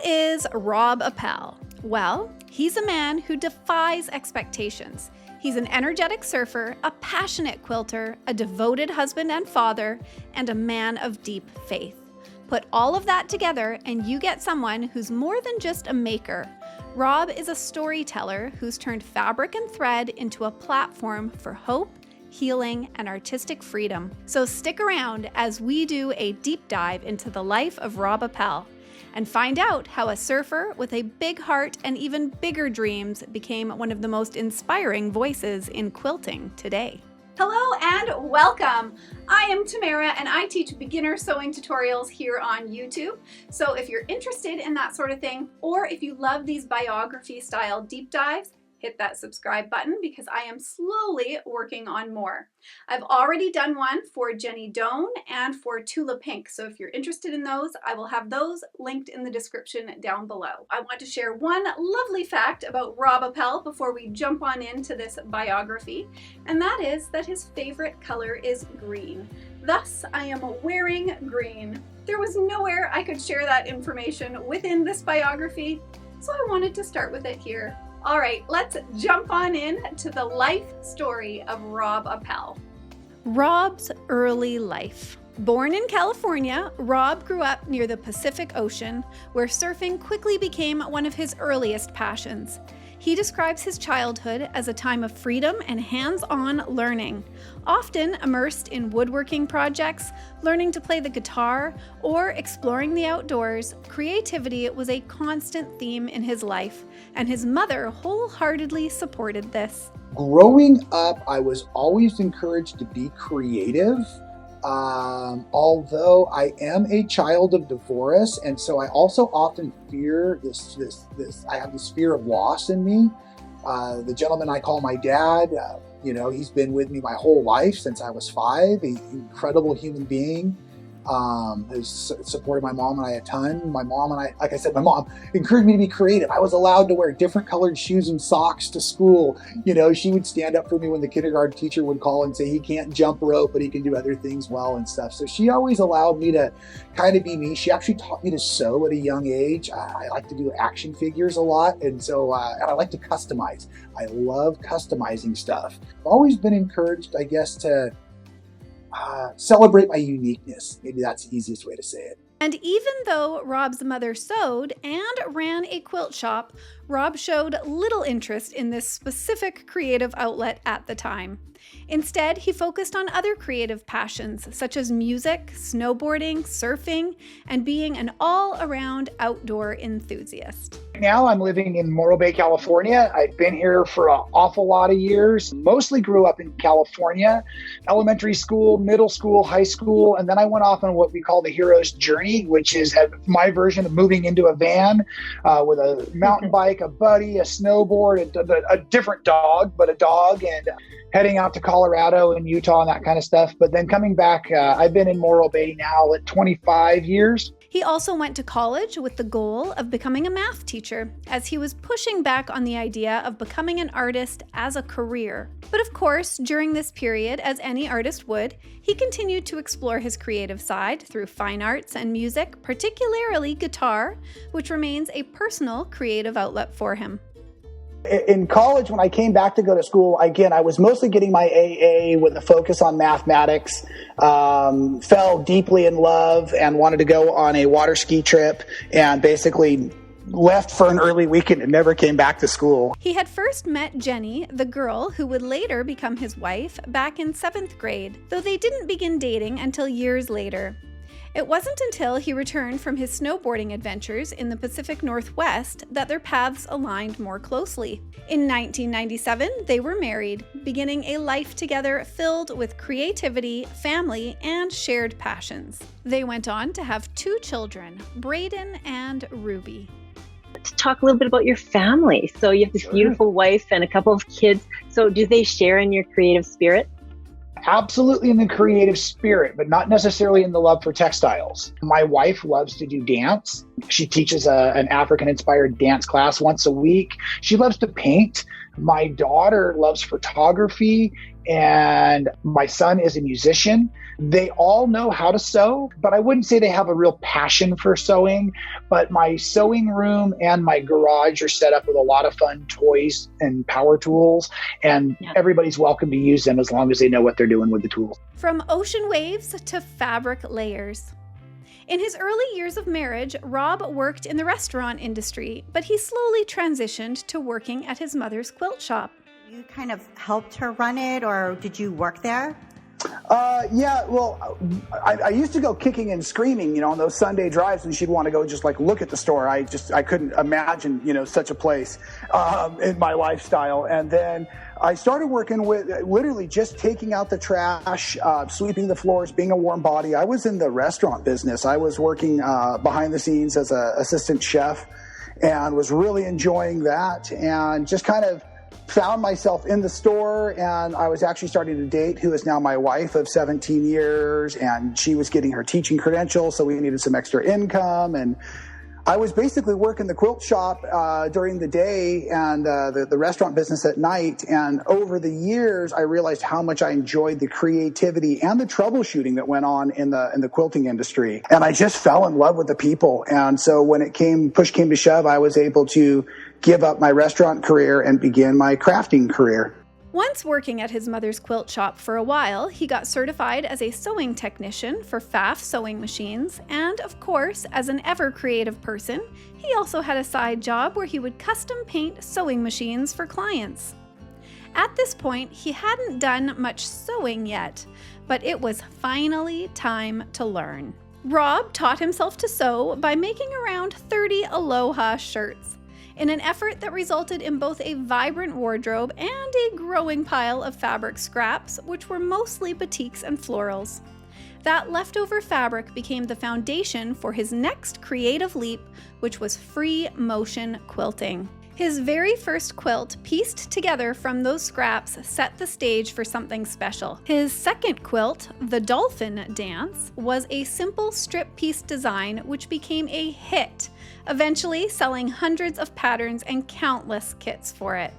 is Rob Appell? Well, he's a man who defies expectations. He's an energetic surfer, a passionate quilter, a devoted husband and father, and a man of deep faith. Put all of that together and you get someone who's more than just a maker. Rob is a storyteller who's turned fabric and thread into a platform for hope, healing, and artistic freedom. So stick around as we do a deep dive into the life of Rob Appell and find out how a surfer with a big heart and even bigger dreams became one of the most inspiring voices in quilting today. Hello and welcome. I am Tamara and I teach beginner sewing tutorials here on YouTube. So if you're interested in that sort of thing, or if you love these biography style deep dives, hit that subscribe button because I am slowly working on more. I've already done one for Jenny Doan and for Tula Pink, so if you're interested in those, I will have those linked in the description down below. I want to share one lovely fact about Rob Appell before we jump on into this biography, and that is that his favorite color is green. Thus, I am wearing green. There was nowhere I could share that information within this biography, so I wanted to start with it here. All right, let's jump on in to the life story of Rob Appell. Rob's early life. Born in California, Rob grew up near the Pacific Ocean, where surfing quickly became one of his earliest passions. He describes his childhood as a time of freedom and hands-on learning, often immersed in woodworking projects, learning to play the guitar, or exploring the outdoors. Creativity was a constant theme in his life, and his mother wholeheartedly supported this. Growing up, I was always encouraged to be creative. Although I am a child of divorce, and so I also often fear I have this fear of loss in me. The gentleman I call my dad, he's been with me my whole life since I was 5, an incredible human being. Who's supported my mom and I a ton. My mom encouraged me to be creative. I was allowed to wear different colored shoes and socks to school. She would stand up for me when the kindergarten teacher would call and say he can't jump rope, but he can do other things well and stuff. So she always allowed me to kind of be me. She actually taught me to sew at a young age. I like to do action figures a lot, and so and I like to customize. I love customizing stuff. I've always been encouraged, I guess, to celebrate my uniqueness. Maybe that's the easiest way to say it. And even though Rob's mother sewed and ran a quilt shop, Rob showed little interest in this specific creative outlet at the time. Instead, he focused on other creative passions such as music, snowboarding, surfing, and being an all-around outdoor enthusiast. Now I'm living in Morro Bay, California. I've been here for an awful lot of years. Mostly grew up in California, elementary school, middle school, high school, and then I went off on what we call the hero's journey, which is my version of moving into a van with a mountain bike, a buddy, a snowboard, a different dog, but a dog, and heading out to Colorado and Utah and that kind of stuff. But then coming back, I've been in Morro Bay now at 25 years. He also went to college with the goal of becoming a math teacher, as he was pushing back on the idea of becoming an artist as a career. But of course, during this period, as any artist would, he continued to explore his creative side through fine arts and music, particularly guitar, which remains a personal creative outlet for him. In college, when I came back to go to school, again, I was mostly getting my AA with a focus on mathematics, fell deeply in love and wanted to go on a water ski trip, and basically left for an early weekend and never came back to school. He had first met Jenny, the girl who would later become his wife, back in 7th grade, though they didn't begin dating until years later. It wasn't until he returned from his snowboarding adventures in the Pacific Northwest that their paths aligned more closely. In 1997, they were married, beginning a life together filled with creativity, family, and shared passions. They went on to have 2 children, Braden and Ruby. Let's talk a little bit about your family. So you have this beautiful wife and a couple of kids. So do they share in your creative spirit? Absolutely in the creative spirit, but not necessarily in the love for textiles. My wife loves to do dance. She teaches an African-inspired dance class once a week. She loves to paint. My daughter loves photography, and my son is a musician. They all know how to sew, but I wouldn't say they have a real passion for sewing. But my sewing room and my garage are set up with a lot of fun toys and power tools, and everybody's welcome to use them as long as they know what they're doing with the tools. From ocean waves to fabric layers. In his early years of marriage, Rob worked in the restaurant industry, but he slowly transitioned to working at his mother's quilt shop. You kind of helped her run it, or did you work there? Yeah, well, I used to go kicking and screaming, on those Sunday drives, and she'd want to go just like look at the store. I couldn't imagine, such a place in my lifestyle. And then I started working with literally just taking out the trash, sweeping the floors, being a warm body. I was in the restaurant business. I was working behind the scenes as an assistant chef and was really enjoying that, and just kind of found myself in the store. And I was actually starting to date who is now my wife of 17 years, and she was getting her teaching credentials, so we needed some extra income. And I was basically working the quilt shop during the day and the restaurant business at night. And over the years, I realized how much I enjoyed the creativity and the troubleshooting that went on in the quilting industry. And I just fell in love with the people. And so when push came to shove, I was able to give up my restaurant career and begin my crafting career. Once working at his mother's quilt shop for a while, he got certified as a sewing technician for Pfaff sewing machines, and of course, as an ever-creative person, he also had a side job where he would custom paint sewing machines for clients. At this point, he hadn't done much sewing yet, but it was finally time to learn. Rob taught himself to sew by making around 30 Aloha shirts, in an effort that resulted in both a vibrant wardrobe and a growing pile of fabric scraps, which were mostly batiks and florals. That leftover fabric became the foundation for his next creative leap, which was free motion quilting. His very first quilt, pieced together from those scraps, set the stage for something special. His second quilt, the Dolphin Dance, was a simple strip piece design which became a hit, eventually selling hundreds of patterns and countless kits for it.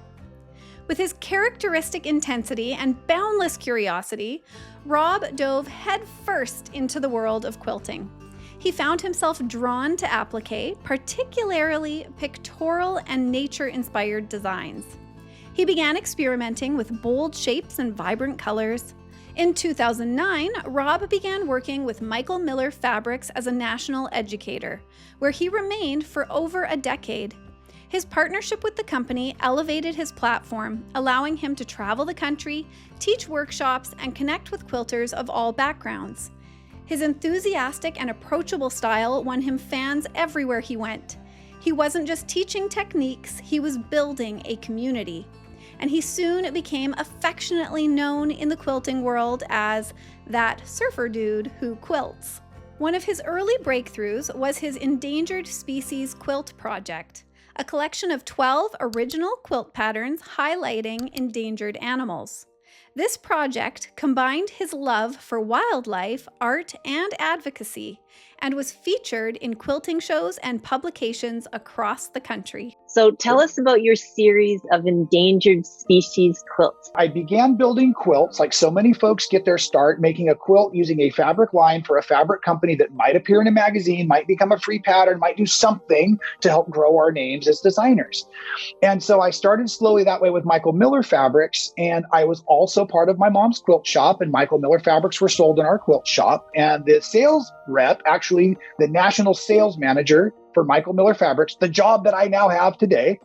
With his characteristic intensity and boundless curiosity, Rob dove headfirst into the world of quilting. He found himself drawn to applique, particularly pictorial and nature-inspired designs. He began experimenting with bold shapes and vibrant colors. In 2009, Rob began working with Michael Miller Fabrics as a national educator, where he remained for over a decade. His partnership with the company elevated his platform, allowing him to travel the country, teach workshops, and connect with quilters of all backgrounds. His enthusiastic and approachable style won him fans everywhere he went. He wasn't just teaching techniques, he was building a community. And he soon became affectionately known in the quilting world as that surfer dude who quilts. One of his early breakthroughs was his Endangered Species Quilt Project, a collection of 12 original quilt patterns highlighting endangered animals. This project combined his love for wildlife, art, and advocacy, and was featured in quilting shows and publications across the country. So tell us about your series of endangered species quilts. I began building quilts like so many folks get their start making a quilt using a fabric line for a fabric company that might appear in a magazine, might become a free pattern, might do something to help grow our names as designers. And so I started slowly that way with Michael Miller Fabrics, and I was also part of my mom's quilt shop, and Michael Miller Fabrics were sold in our quilt shop. And the sales rep, actually the national sales manager for Michael Miller Fabrics, the job that I now have today,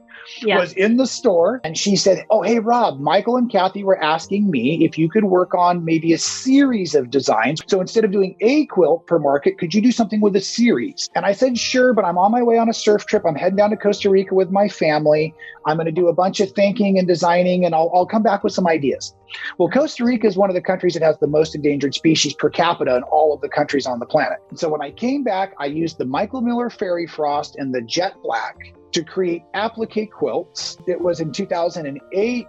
was in the store, and she said, "Oh, hey, Rob, Michael and Kathy were asking me if you could work on maybe a series of designs. So instead of doing a quilt per market, could you do something with a series?" And I said, "Sure, but I'm on my way on a surf trip. I'm heading down to Costa Rica with my family. I'm going to do a bunch of thinking and designing, and I'll come back with some ideas." Well, Costa Rica is one of the countries that has the most endangered species per capita in all of the countries on the planet. And so when I came back, I used the Michael Miller Fairy Frost and the Jet Black to create applique quilts. It was in 2008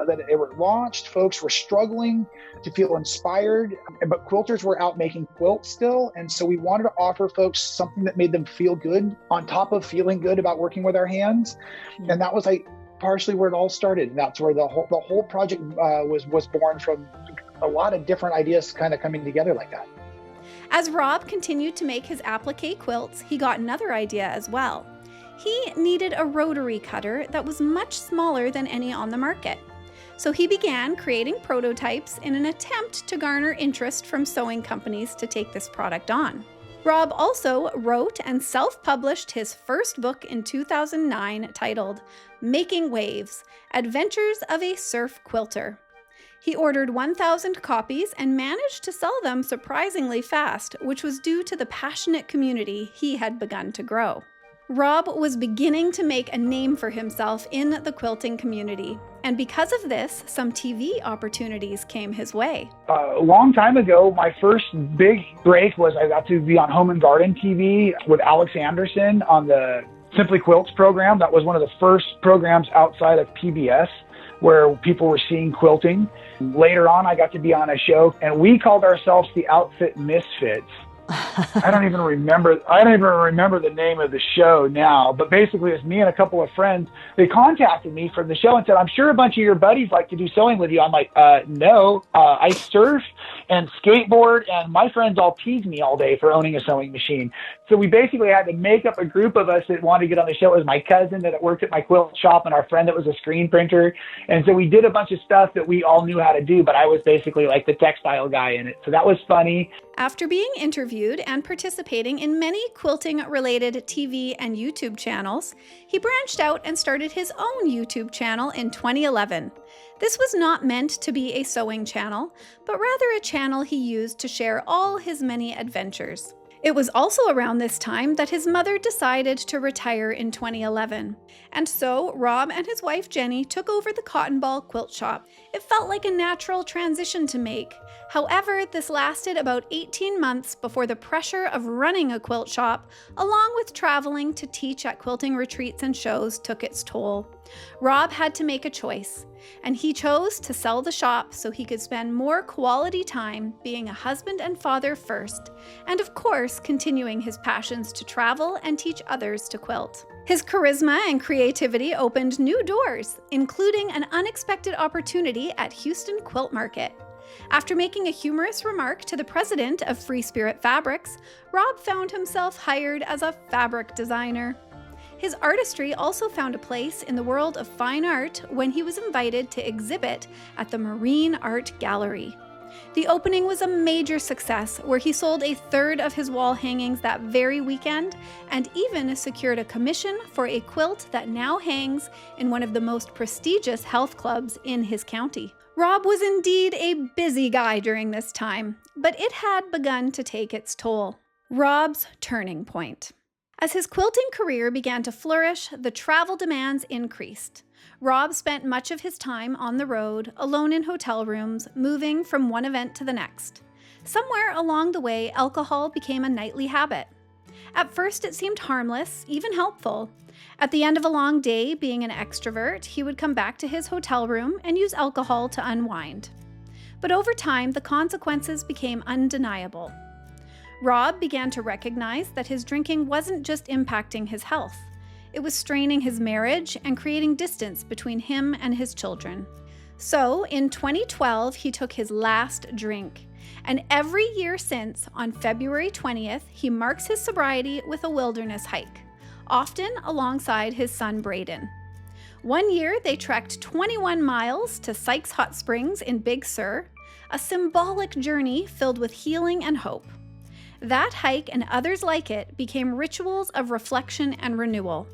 that they were launched. Folks were struggling to feel inspired, but quilters were out making quilts still. And so we wanted to offer folks something that made them feel good on top of feeling good about working with our hands. And that was partially where it all started. And that's where the whole project was born from a lot of different ideas kind of coming together like that. As Rob continued to make his applique quilts, he got another idea as well. He needed a rotary cutter that was much smaller than any on the market. So he began creating prototypes in an attempt to garner interest from sewing companies to take this product on. Rob also wrote and self-published his first book in 2009 titled Making Waves: Adventures of a Surf Quilter. He ordered 1,000 copies and managed to sell them surprisingly fast, which was due to the passionate community he had begun to grow. Rob was beginning to make a name for himself in the quilting community, and because of this, some TV opportunities came his way. A long time ago, my first big break was I got to be on Home and Garden TV with Alex Anderson on the Simply Quilts program. That was one of the first programs outside of PBS where people were seeing quilting. Later on, I got to be on a show, and we called ourselves the Outfit Misfits. I don't even remember the name of the show now, but basically it's me and a couple of friends. They contacted me from the show and said, I'm sure a bunch of your buddies like to do sewing with you. I'm like, no, I surf and skateboard, and my friends all tease me all day for owning a sewing machine. So we basically had to make up a group of us that wanted to get on the show. It was my cousin that worked at my quilt shop and our friend that was a screen printer. And so we did a bunch of stuff that we all knew how to do, but I was basically like the textile guy in it. So that was funny. After being interviewed and participating in many quilting-related TV and YouTube channels, he branched out and started his own YouTube channel in 2011. This was not meant to be a sewing channel, but rather a channel he used to share all his many adventures. It was also around this time that his mother decided to retire in 2011. And so Rob and his wife Jenny took over the Cotton Ball quilt shop. It felt like a natural transition to make. However, this lasted about 18 months before the pressure of running a quilt shop, along with traveling to teach at quilting retreats and shows, took its toll. Rob had to make a choice, and he chose to sell the shop so he could spend more quality time being a husband and father first, and of course, continuing his passions to travel and teach others to quilt. His charisma and creativity opened new doors, including an unexpected opportunity at Houston Quilt Market. After making a humorous remark to the president of Free Spirit Fabrics, Rob found himself hired as a fabric designer. His artistry also found a place in the world of fine art when he was invited to exhibit at the Marine Art Gallery. The opening was a major success, where he sold a third of his wall hangings that very weekend and even secured a commission for a quilt that now hangs in one of the most prestigious health clubs in his county. Rob was indeed a busy guy during this time, but it had begun to take its toll. Rob's turning point. As his quilting career began to flourish, the travel demands increased. Rob spent much of his time on the road, alone in hotel rooms, moving from one event to the next. Somewhere along the way, alcohol became a nightly habit. At first, it seemed harmless, even helpful. At the end of a long day, being an extrovert, he would come back to his hotel room and use alcohol to unwind. But over time, the consequences became undeniable. Rob began to recognize that his drinking wasn't just impacting his health. It was straining his marriage and creating distance between him and his children. So, in 2012, he took his last drink. And every year since, on February 20th, he marks his sobriety with a wilderness hike, often alongside his son Braden. One year, they trekked 21 miles to Sykes Hot Springs in Big Sur, a symbolic journey filled with healing and hope. That hike and others like it became rituals of reflection and renewal.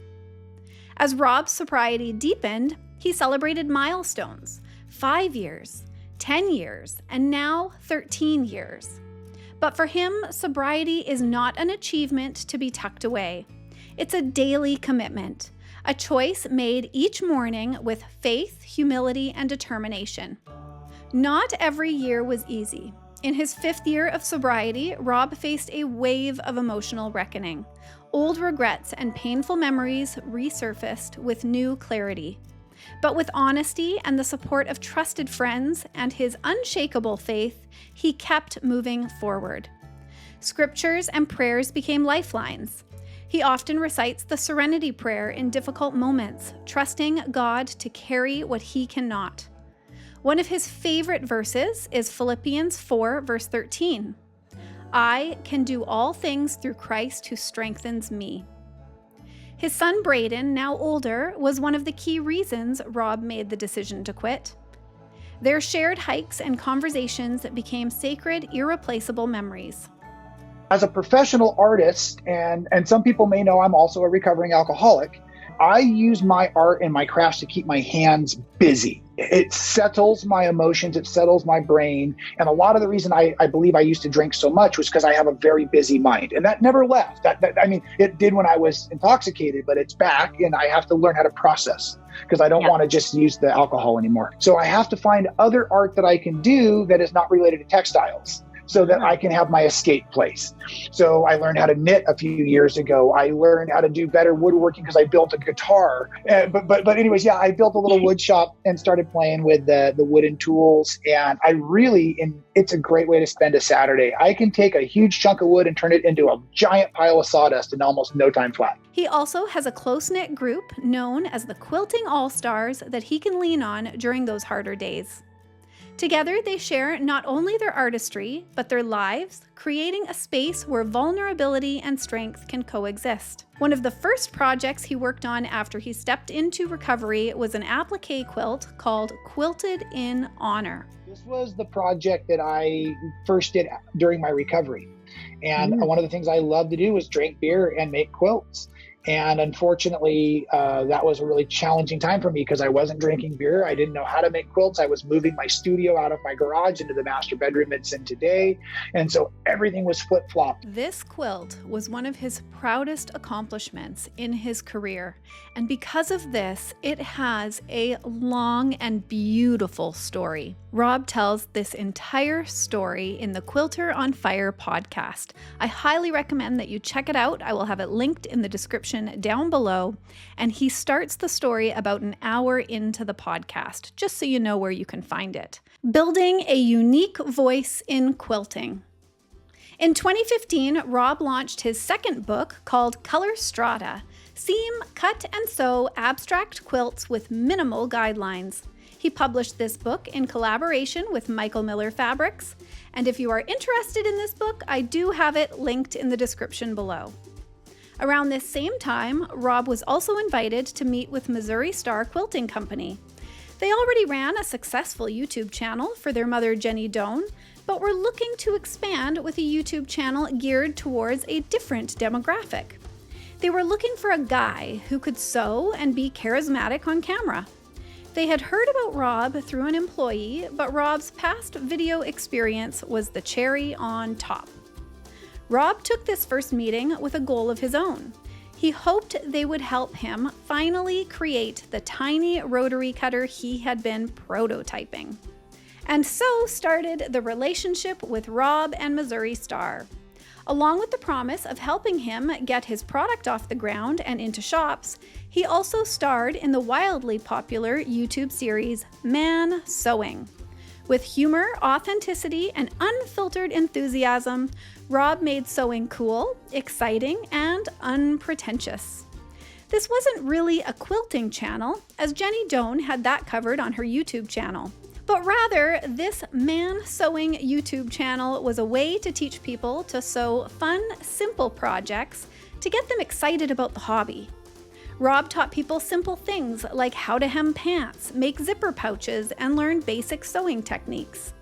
As Rob's sobriety deepened, he celebrated milestones: 5 years, 10 years, and now 13 years. But for him, sobriety is not an achievement to be tucked away. It's a daily commitment, a choice made each morning with faith, humility, and determination. Not every year was easy. In his 5th year of sobriety, Rob faced a wave of emotional reckoning. Old regrets and painful memories resurfaced with new clarity. But with honesty and the support of trusted friends and his unshakable faith, he kept moving forward. Scriptures and prayers became lifelines. He often recites the Serenity Prayer in difficult moments, trusting God to carry what he cannot. One of his favorite verses is Philippians 4, verse 13. I can do all things through Christ who strengthens me. His son Braden, now older, was one of the key reasons Rob made the decision to quit. Their shared hikes and conversations became sacred, irreplaceable memories. As a professional artist, and some people may know I'm also a recovering alcoholic, I use my art and my crafts to keep my hands busy. It settles my emotions, it settles my brain. And a lot of the reason I believe I used to drink so much was because I have a very busy mind. And that never left. It did when I was intoxicated, but it's back, and I have to learn how to process because I don't want to just use the alcohol anymore. So I have to find other art that I can do that is not related to textiles, so that I can have my escape place. So I learned how to knit a few years ago. I learned how to do better woodworking because I built a guitar. But anyways, yeah, I built a little wood shop and started playing with the wooden tools. And it's a great way to spend a Saturday. I can take a huge chunk of wood and turn it into a giant pile of sawdust in almost no time flat. He also has a close-knit group known as the Quilting All-Stars that he can lean on during those harder days. Together, they share not only their artistry, but their lives, creating a space where vulnerability and strength can coexist. One of the first projects he worked on after he stepped into recovery was an applique quilt called Quilted in Honor. This was the project that I first did during my recovery. And one of the things I loved to do was drink beer and make quilts. And unfortunately, that was a really challenging time for me because I wasn't drinking beer. I didn't know how to make quilts. I was moving my studio out of my garage into the master bedroom it's in today. And so everything was flip-flopped. This quilt was one of his proudest accomplishments in his career. And because of this, it has a long and beautiful story. Rob tells this entire story in the Quilter on Fire podcast. I highly recommend that you check it out. I will have it linked in the description down below. And he starts the story about an hour into the podcast, just so you know where you can find it. Building a unique voice in quilting. In 2015, Rob launched his second book called Color Strata: Seam, Cut, and Sew Abstract Quilts with Minimal Guidelines. He published this book in collaboration with Michael Miller Fabrics, and if you are interested in this book, I do have it linked in the description below. Around this same time, Rob was also invited to meet with Missouri Star Quilting Company. They already ran a successful YouTube channel for their mother, Jenny Doan, but were looking to expand with a YouTube channel geared towards a different demographic. They were looking for a guy who could sew and be charismatic on camera. They had heard about Rob through an employee, but Rob's past video experience was the cherry on top. Rob took this first meeting with a goal of his own. He hoped they would help him finally create the tiny rotary cutter he had been prototyping. And so started the relationship with Rob and Missouri Star. Along with the promise of helping him get his product off the ground and into shops, he also starred in the wildly popular YouTube series Man Sewing. With humor, authenticity, and unfiltered enthusiasm, Rob made sewing cool, exciting, and unpretentious. This wasn't really a quilting channel, as Jenny Doan had that covered on her YouTube channel. But rather, this Man Sewing YouTube channel was a way to teach people to sew fun, simple projects to get them excited about the hobby. Rob taught people simple things like how to hem pants, make zipper pouches, and learn basic sewing techniques.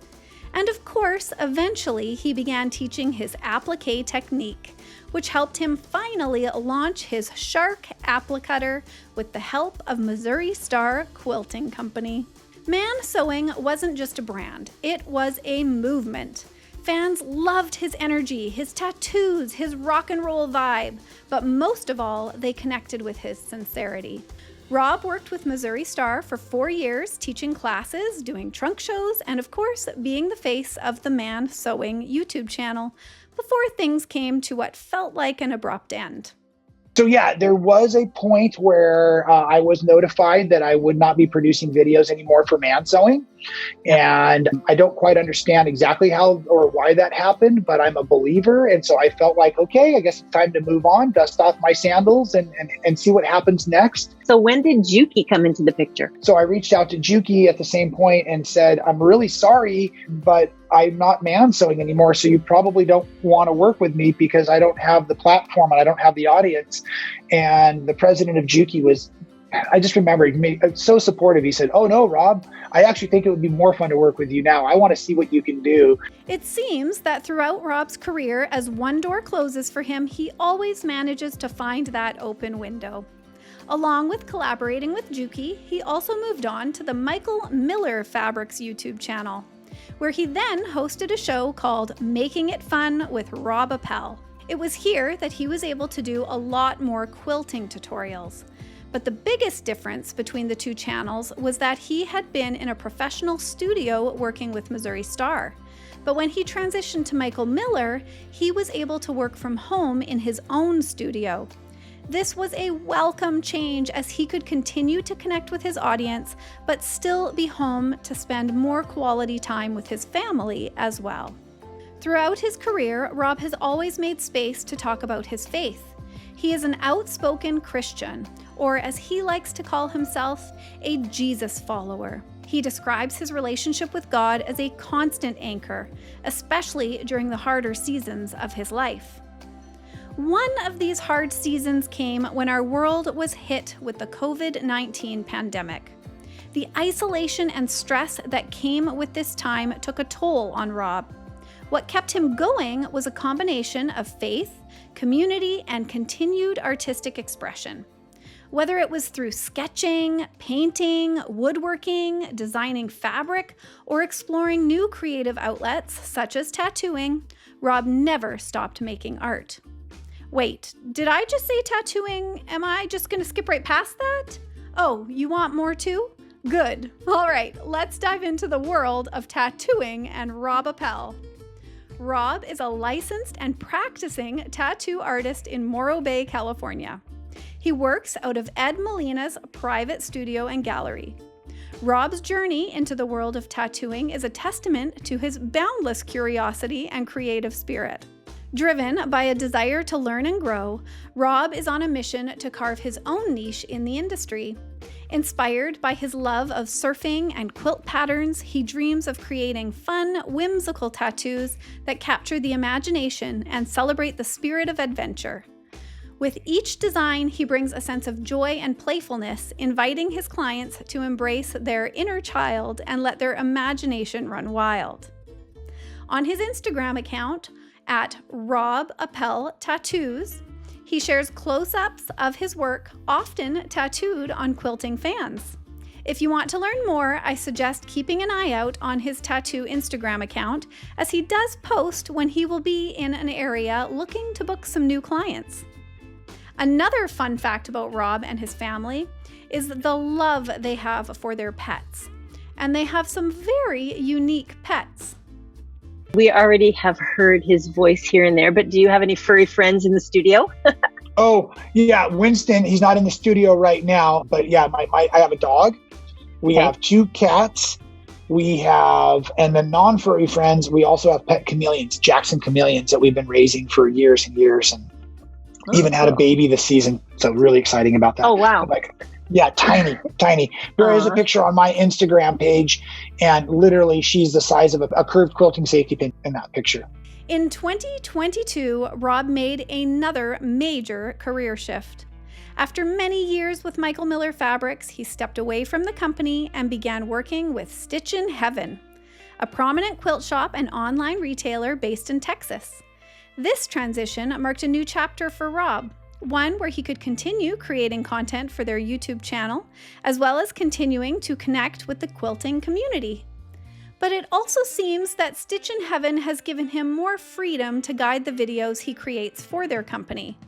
And of course, eventually he began teaching his applique technique, which helped him finally launch his Shark applicutter with the help of Missouri Star Quilting Company. Man Sewing wasn't just a brand, it was a movement. Fans loved his energy, his tattoos, his rock and roll vibe, but most of all, they connected with his sincerity. Rob worked with Missouri Star for 4 years, teaching classes, doing trunk shows, and of course, being the face of the Man Sewing YouTube channel before things came to what felt like an abrupt end. So yeah, there was a point where I was notified that I would not be producing videos anymore for man sewing. And I don't quite understand exactly how or why that happened, but I'm a believer. And so I felt like, okay, I guess it's time to move on, dust off my sandals and see what happens next. So when did Juki come into the picture? So I reached out to Juki at the same point and said, I'm really sorry, but I'm not man sewing anymore. So you probably don't want to work with me because I don't have the platform and I don't have the audience. And the president of Juki I just remember he made so supportive. He said, oh no, Rob, I actually think it would be more fun to work with you now. I want to see what you can do. It seems that throughout Rob's career, as one door closes for him, he always manages to find that open window. Along with collaborating with Juki, he also moved on to the Michael Miller Fabrics YouTube channel, where he then hosted a show called Making It Fun with Rob Appell. It was here that he was able to do a lot more quilting tutorials. But the biggest difference between the two channels was that he had been in a professional studio working with Missouri Star. But when he transitioned to Michael Miller, he was able to work from home in his own studio. This was a welcome change as he could continue to connect with his audience, but still be home to spend more quality time with his family as well. Throughout his career, Rob has always made space to talk about his faith. He is an outspoken Christian, or as he likes to call himself, a Jesus follower. He describes his relationship with God as a constant anchor, especially during the harder seasons of his life. One of these hard seasons came when our world was hit with the COVID-19 pandemic. The isolation and stress that came with this time took a toll on Rob. What kept him going was a combination of faith, community, and continued artistic expression. Whether it was through sketching, painting, woodworking, designing fabric, or exploring new creative outlets such as tattooing, Rob never stopped making art. Wait, did I just say tattooing? Am I just going to skip right past that? Oh, you want more too? Good. All right, let's dive into the world of tattooing and Rob Appell. Rob is a licensed and practicing tattoo artist in Morro Bay, California. He works out of Ed Molina's private studio and gallery. Rob's journey into the world of tattooing is a testament to his boundless curiosity and creative spirit. Driven by a desire to learn and grow, Rob is on a mission to carve his own niche in the industry. Inspired by his love of surfing and quilt patterns, he dreams of creating fun, whimsical tattoos that capture the imagination and celebrate the spirit of adventure. With each design, he brings a sense of joy and playfulness, inviting his clients to embrace their inner child and let their imagination run wild. On his Instagram account, at Rob Appell Tattoos, he shares close-ups of his work, often tattooed on quilting fans. If you want to learn more, I suggest keeping an eye out on his tattoo Instagram account, as he does post when he will be in an area looking to book some new clients. Another fun fact about Rob and his family is the love they have for their pets. And they have some very unique pets. We already have heard his voice here and there, but do you have any furry friends in the studio? Oh, yeah, Winston, he's not in the studio right now, but yeah, I have a dog. We have 2 cats. And the non-furry friends, we also have pet chameleons, Jackson chameleons that we've been raising for years and years, and even had a baby this season. So really exciting about that. Oh, wow. Yeah, tiny. There is a picture on my Instagram page, and literally she's the size of a curved quilting safety pin in that picture. In 2022, Rob made another major career shift. After many years with Michael Miller Fabrics, he stepped away from the company and began working with Stitch in Heaven, a prominent quilt shop and online retailer based in Texas. This transition marked a new chapter for Rob, one where he could continue creating content for their YouTube channel, as well as continuing to connect with the quilting community. But it also seems that Stitch in Heaven has given him more freedom to guide the videos he creates for their company.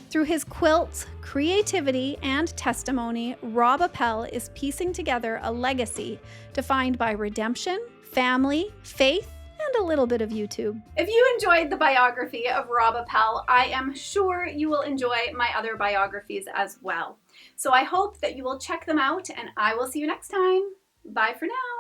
Through his quilts, creativity, and testimony, Rob Appell is piecing together a legacy defined by redemption, family, faith, and a little bit of YouTube. If you enjoyed the biography of Rob Appell, I am sure you will enjoy my other biographies as well. So I hope that you will check them out, and I will see you next time. Bye for now.